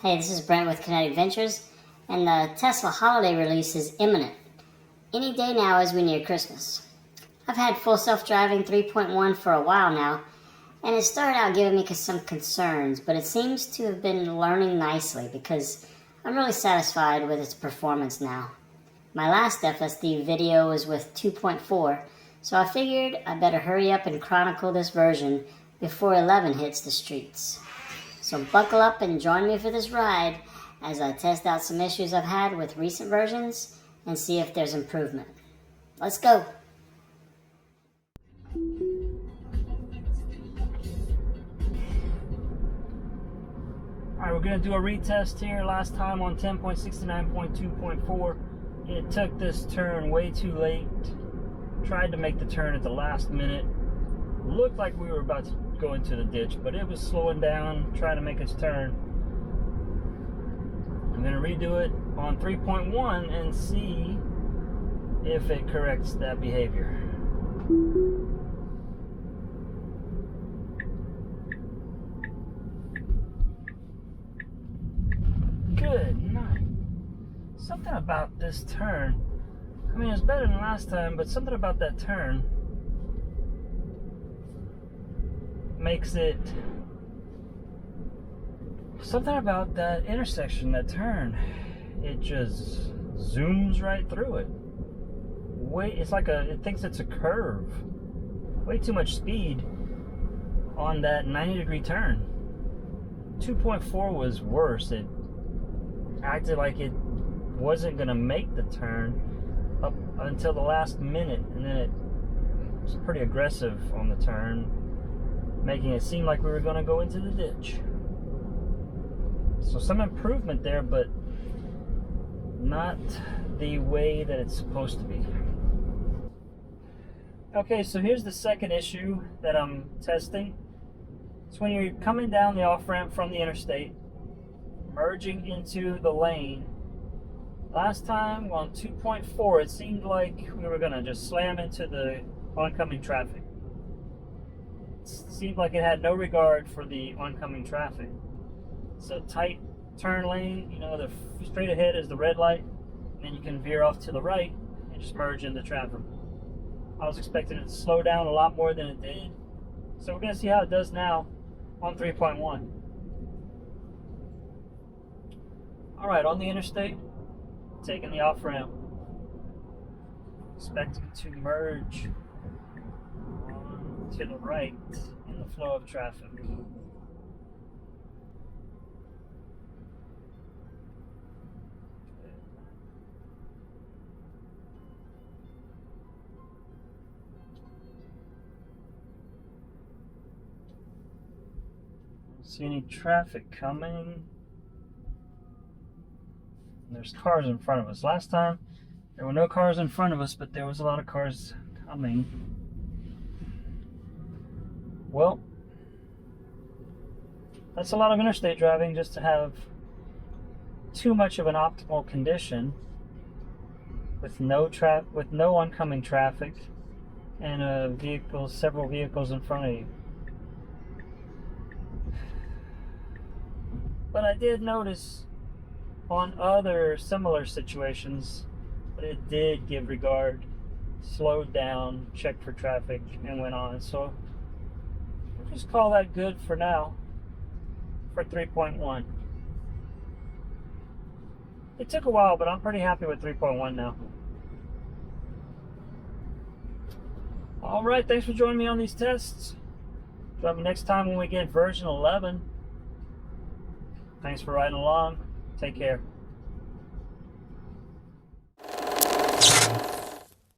Hey, this is Brent with Kinetic Ventures, and the Tesla holiday release is imminent. Any day now as we near Christmas. I've had full self-driving 3.1 for a while now, and it started out giving me some concerns, but it seems to have been learning nicely because I'm really satisfied with its performance now. My last FSD video was with 2.4, so I figured I better hurry up and chronicle this version before 11 hits the streets. So buckle up and join me for this ride as I test out some issues I've had with recent versions and see if there's improvement. Let's go! Alright, we're going to do a retest here. Last time on 10.69.2.4, it took this turn way too late. Tried to make the turn at the last minute. Looked like we were about to go into the ditch, but it was slowing down, trying to make its turn. I'm going to redo it on 3.1 and see if it corrects that behavior. Good night. Something about this turn, I mean, it's better than last time, but something about that turn makes it, something about that intersection, that turn, it just zooms right through it. It's like it thinks it's a curve. Way too much speed on that 90-degree turn. 2.4 was worse. It acted like it wasn't gonna make the turn up until the last minute, and then it was pretty aggressive on the turn, making it seem like we were gonna go into the ditch. So some improvement there, but not the way that it's supposed to be. Okay, so here's the second issue that I'm testing. It's when you're coming down the off-ramp from the interstate, merging into the lane. Last time on 2.4, it seemed like we were gonna just slam into the oncoming traffic. It seemed like it had no regard for the oncoming traffic. It's a tight turn lane, you know, the straight ahead is the red light, and then you can veer off to the right and just merge into traffic. I was expecting it to slow down a lot more than it did. So we're gonna see how it does now on 3.1. Alright, on the interstate, taking the off-ramp, expecting to merge on to the right in the flow of traffic. Don't see any traffic coming. There's cars in front of us. Last time, there were no cars in front of us, but there was a lot of cars coming. Well, that's a lot of interstate driving just to have too much of an optimal condition with no oncoming traffic and several vehicles in front of you. But I did notice on other similar situations, but it did give regard, slowed down, checked for traffic, and went on. So we'll just call that good for now for 3.1. It took a while, but I'm pretty happy with 3.1 now. Alright, thanks for joining me on these tests. Join me next time when we get version 11. Thanks for riding along. Take care.